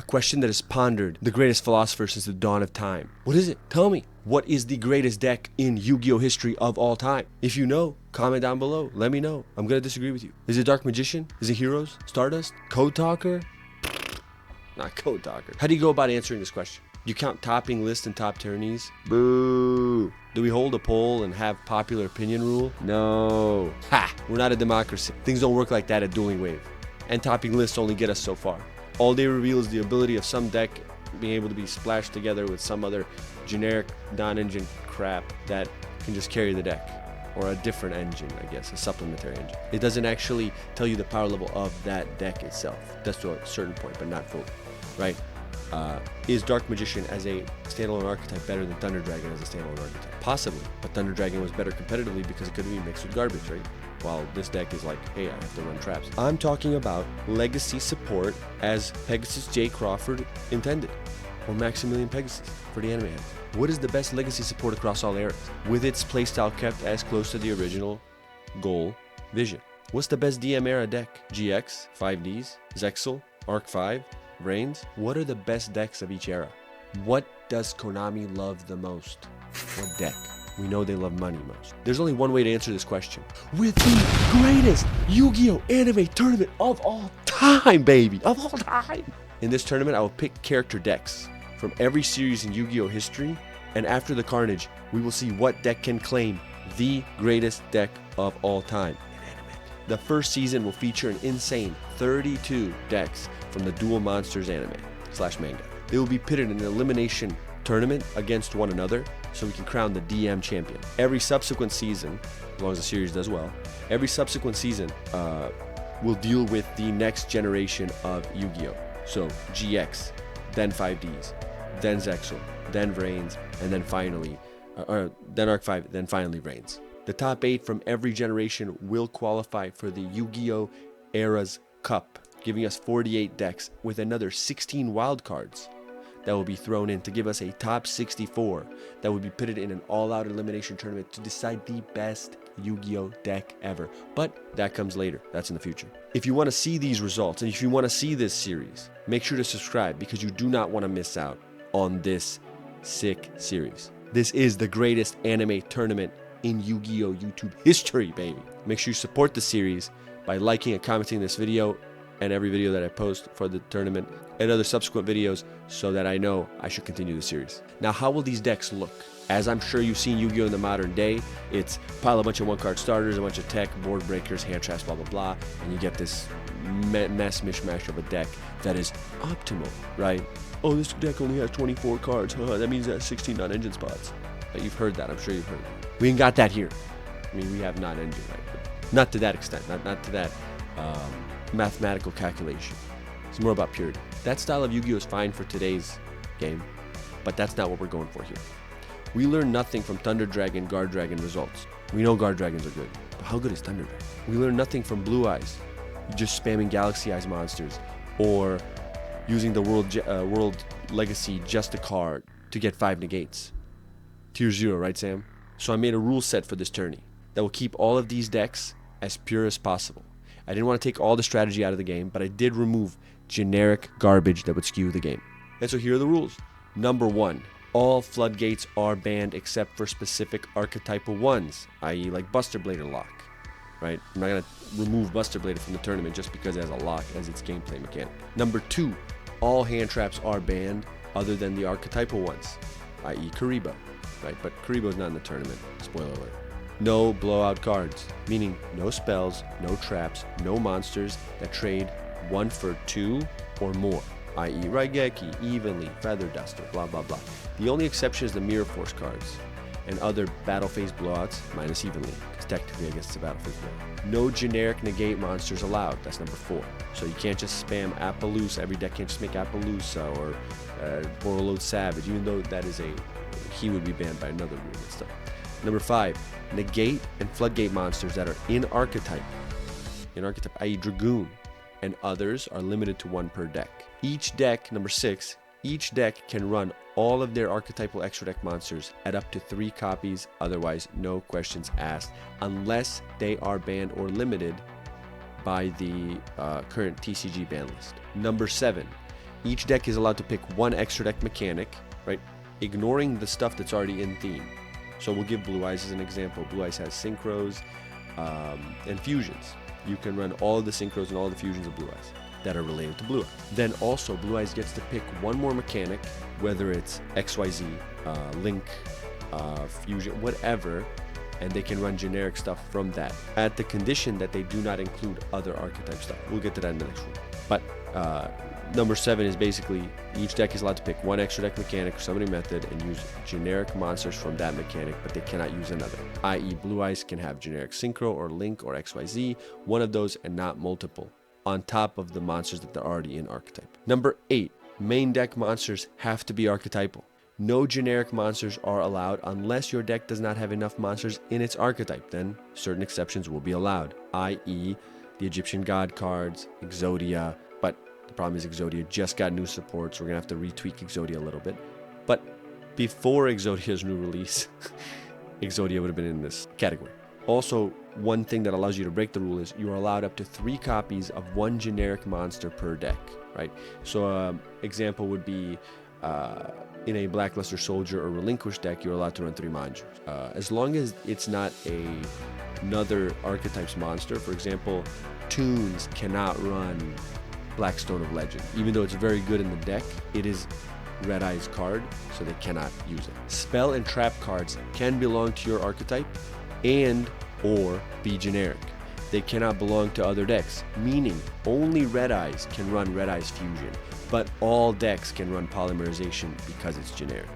question that has pondered the greatest philosopher since the dawn of time. What is it? Tell me. What is the greatest deck in Yu-Gi-Oh history of all time? If you know, comment down below. Let me know. I'm going to disagree with you. Is it Dark Magician? Is it Heroes? Stardust? Code Talker? Not Code Talker. How do you go about answering this question? You count topping list and top tourneys? Boo. Do we hold a poll and have popular opinion rule? No. Ha! We're not a democracy. Things don't work like that at Dueling Wave. And topping lists only get us so far. All they reveal is the ability of some deck being able to be splashed together with some other generic non-engine crap that can just carry the deck. Or a different engine, I guess, a supplementary engine. It doesn't actually tell you the power level of that deck itself. That's to a certain point, but not fully, right? Is Dark Magician as a standalone archetype better than Thunder Dragon as a standalone archetype? Possibly, but Thunder Dragon was better competitively because it could be mixed with garbage, right? While this deck is like, hey, I have to run traps. I'm talking about legacy support as Pegasus J. Crawford intended, or Maximilian Pegasus for the anime. What is the best legacy support across all eras, with its playstyle kept as close to the original goal vision? What's the best DM era deck? GX, 5Ds, Zexal, Arc 5, Vrains? What are the best decks of each era? What does Konami love the most? What deck? We know they love money most. There's only one way to answer this question. With the greatest Yu-Gi-Oh anime tournament of all time, baby! Of all time! In this tournament, I will pick character decks from every series in Yu-Gi-Oh history, and after the carnage, we will see what deck can claim the greatest deck of all time in anime. The first season will feature an insane 32 decks from the Duel Monsters anime / manga. They will be pitted in an elimination tournament against one another, so we can crown the DM champion. Every subsequent season, as long as the series does well, every subsequent season will deal with the next generation of Yu-Gi-Oh! So GX, then 5Ds, then Zexal, then Vrains, and then finally, then Arc 5, then finally Vrains. The top 8 from every generation will qualify for the Yu-Gi-Oh! Era's Cup, giving us 48 decks with another 16 wildcards that will be thrown in to give us a top 64 that will be pitted in an all-out elimination tournament to decide the best Yu-Gi-Oh deck ever. But that comes later. That's in the future. If you want to see these results and if you want to see this series, make sure to subscribe because you do not want to miss out on this sick series. This is the greatest anime tournament in Yu-Gi-Oh YouTube history, baby. Make sure you support the series by liking and commenting this video and every video that I post for the tournament and other subsequent videos so that I know I should continue the series. Now, how will these decks look? As I'm sure you've seen Yu-Gi-Oh! In the modern day, it's pile a bunch of one-card starters, a bunch of tech, board breakers, hand traps, blah, blah, blah, and you get this mess mishmash of a deck that is optimal, right? Oh, this deck only has 24 cards. That means it has 16 non-engine spots. You've heard that. I'm sure you've heard that. We ain't got that here. I mean, we have non-engine, right? But not to that extent. Not to that mathematical calculation. It's more about purity. That style of Yu-Gi-Oh! Is fine for today's game, but that's not what we're going for here. We learn nothing from Thunder Dragon, Guard Dragon results. We know Guard Dragons are good, but how good is Thunder Dragon? We learn nothing from Blue Eyes, just spamming Galaxy Eyes monsters, or using the World Legacy just a card to get 5 negates. Tier 0, right, Sam? So I made a rule set for this tourney that will keep all of these decks as pure as possible. I didn't want to take all the strategy out of the game, but I did remove generic garbage that would skew the game. And so here are the rules. Number 1, all floodgates are banned except for specific archetypal ones, i.e. like Buster Blader lock, right? I'm not going to remove Buster Blader from the tournament just because it has a lock as its gameplay mechanic. Number 2, all hand traps are banned other than the archetypal ones, i.e. Karibo, right? But Karibo's not in the tournament, spoiler alert. No blowout cards, meaning no spells, no traps, no monsters that trade 1 for 2 or more, i.e. Raigeki, Evenly, Feather Duster, blah blah blah. The only exception is the Mirror Force cards and other battle phase blowouts minus Evenly, because technically I guess it's a battle phase blowout. No generic negate monsters allowed, that's number 4. So you can't just spam Appaloosa, every deck can't just make Appaloosa or Borreload Savage, even though that is he would be banned by another rule and stuff. Number 5, negate and floodgate monsters that are in archetype, i.e. Dragoon, and others are limited to 1 per deck. Each deck, number 6, each deck can run all of their archetypal extra deck monsters at up to 3 copies, otherwise no questions asked, unless they are banned or limited by the current TCG ban list. Number 7, Each deck is allowed to pick one extra deck mechanic, right? Ignoring the stuff that's already in theme. So we'll give Blue Eyes as an example. Blue Eyes has synchros and fusions. You can run all the synchros and all the fusions of Blue Eyes that are related to Blue Eyes. Then also Blue Eyes gets to pick one more mechanic, whether it's XYZ, Link, Fusion, whatever, and they can run generic stuff from that at the condition that they do not include other archetype stuff. We'll get to that in the next one. But number 7 is basically each deck is allowed to pick one extra deck mechanic or summoning method and use generic monsters from that mechanic, but they cannot use another. I.e. Blue Eyes can have generic Synchro or Link or XYZ, one of those and not multiple, on top of the monsters that they're already in archetype. Number 8, main deck monsters have to be archetypal. No generic monsters are allowed unless your deck does not have enough monsters in its archetype. Then certain exceptions will be allowed, i.e. the Egyptian god cards, Exodia, but the problem is Exodia just got new support, so we're going to have to retweak Exodia a little bit. But before Exodia's new release, Exodia would have been in this category. Also, one thing that allows you to break the rule is you are allowed up to 3 copies of one generic monster per deck, right? So example would be in a Blackluster Soldier or Relinquished deck, you're allowed to run 3 monsters. As long as it's not another archetype's monster. For example, Toons cannot run Blackstone of Legend. Even though it's very good in the deck, it is Red Eye's card, so they cannot use it. Spell and trap cards can belong to your archetype and or be generic. They cannot belong to other decks, meaning only Red Eyes can run Red Eyes Fusion, but all decks can run Polymerization because it's generic,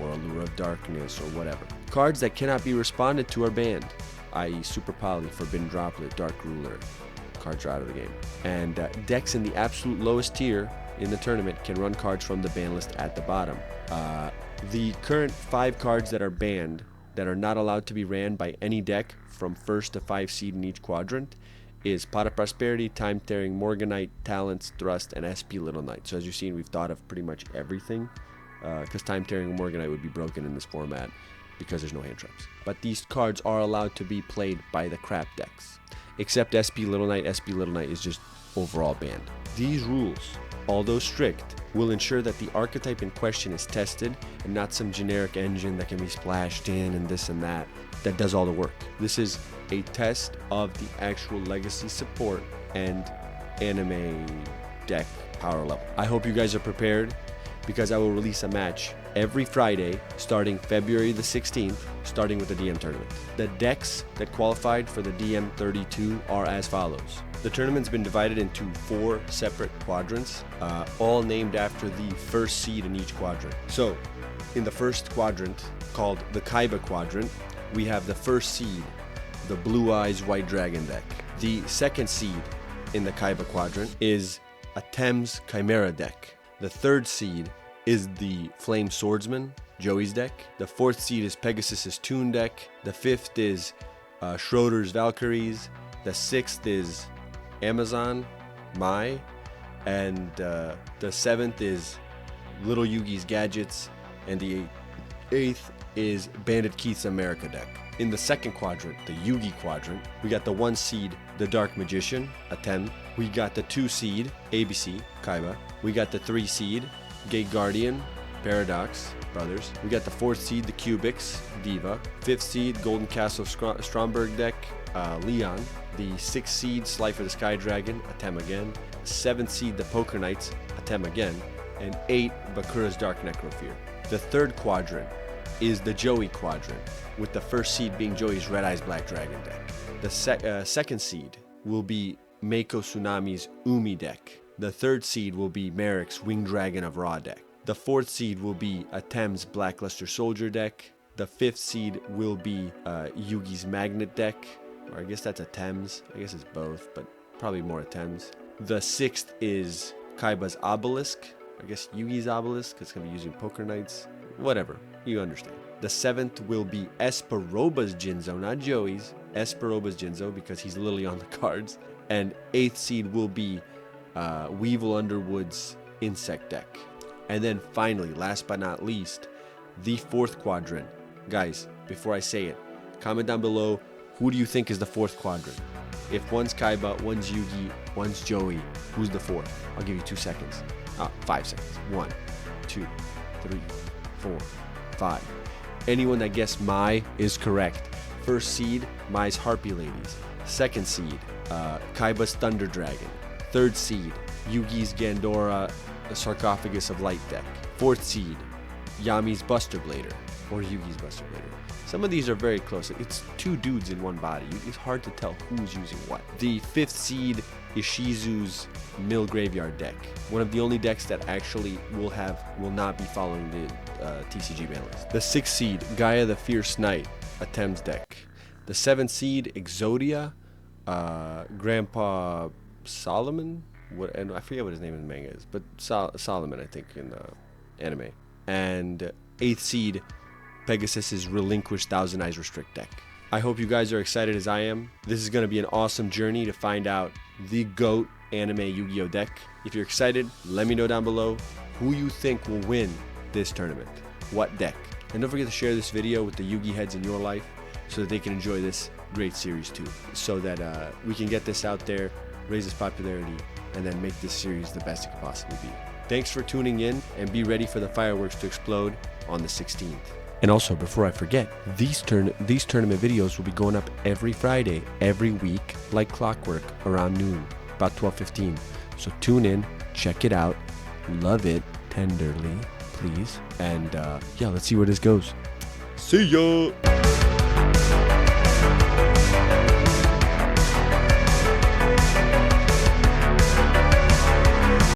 or Allure of Darkness, or whatever. Cards that cannot be responded to are banned, i.e. Super Poly, Forbidden Droplet, Dark Ruler. Cards are out of the game. And decks in the absolute lowest tier in the tournament can run cards from the ban list at the bottom. The current 5 cards that are banned, that are not allowed to be ran by any deck from 1st to 5 seed in each quadrant, is Pot of Prosperity, Time Tearing, Morganite, Talents, Thrust, and SP Little Knight. So as you've seen, we've thought of pretty much everything, because Time Tearing and Morganite would be broken in this format because there's no hand traps. But these cards are allowed to be played by the crap decks, except SP Little Knight. SP Little Knight is just overall banned. These rules, although strict, will ensure that the archetype in question is tested and not some generic engine that can be splashed in and this and that does all the work. This is a test of the actual legacy support and anime deck power level. I hope you guys are prepared, because I will release a match every Friday starting February the 16th, starting with the DM tournament. The decks that qualified for the DM 32 are as follows. The tournament's been divided into 4 separate quadrants, all named after the first seed in each quadrant. So, in the first quadrant, called the Kaiba quadrant, we have the first seed, the Blue Eyes White Dragon deck. The second seed in the Kaiba quadrant is a Thames Chimera deck. The third seed is the Flame Swordsman, Joey's deck. The fourth seed is Pegasus's Toon deck. The fifth is Schroeder's Valkyries. The sixth is Amazon, Mai. And the seventh is Little Yugi's Gadgets. And the eighth is Bandit Keith's America deck. In the second quadrant, the Yugi quadrant, we got the 1 seed, the Dark Magician, a 10. We got the 2 seed, ABC, Kaiba. We got the 3 seed, Gate Guardian, Paradox Brothers. We got the 4th seed, the Cubics, Diva. 5th seed, Golden Castle Stromberg deck, Leon. The 6th seed, Slifer the Sky Dragon, Atem again. 7th seed, the Poker Knights, Atem again. And 8, Bakura's Dark Necrofear. The third quadrant is the Joey quadrant, with the first seed being Joey's Red Eyes Black Dragon deck. The second seed will be Meiko Tsunami's Umi deck. The third seed will be Merrick's Winged Dragon of Ra deck. The fourth seed will be Atem's Blackluster Soldier deck. The fifth seed will be Yugi's Magnet deck, or I guess that's Atem's. I guess it's both, but probably more Atem's. The sixth is Kaiba's Obelisk. I guess Yugi's Obelisk, because it's going to be using Poker Knights. Whatever, you understand. The seventh will be Esperoba's Jinzo, not Joey's. Esperoba's Jinzo, because he's literally on the cards. And eighth seed will be Weevil Underwood's Insect deck. And then finally, last but not least, the fourth quadrant. Guys, before I say it, comment down below, who do you think is the fourth quadrant? If one's Kaiba, one's Yugi, one's Joey, who's the fourth? I'll give you 2 seconds. 5 seconds. 1, 2, 3, 4, 5. Anyone that guessed Mai is correct. First seed, Mai's Harpy Ladies. Second seed, Kaiba's Thunder Dragon. Third seed, Yugi's Gandora, the Sarcophagus of Light deck. Fourth seed, Yami's Buster Blader, or Yugi's Buster Blader. Some of these are very close. It's 2 dudes in one body. It's hard to tell who's using what. The 5th seed is Shizu's Mill Graveyard deck. One of the only decks that actually will not be following the TCG ban list. The 6th seed, Gaia the Fierce Knight, a Thames deck. The 7th seed, Exodia, Grandpa Solomon, and I forget what his name in the manga is, but Solomon, I think, in anime. And 8th seed, Pegasus's Relinquished Thousand Eyes Restrict deck. I hope you guys are excited as I am. This is going to be an awesome journey to find out the GOAT anime Yu-Gi-Oh deck. If you're excited, let me know down below who you think will win this tournament. What deck? And don't forget to share this video with the Yu-Gi heads in your life so that they can enjoy this great series too. So that we can get this out there, raise its popularity, and then make this series the best it could possibly be. Thanks for tuning in, and be ready for the fireworks to explode on the 16th. And also, before I forget, these tournament videos will be going up every Friday, every week, like clockwork, around noon, about 12:15. So tune in, check it out, love it tenderly, please. And yeah, let's see where this goes. See ya!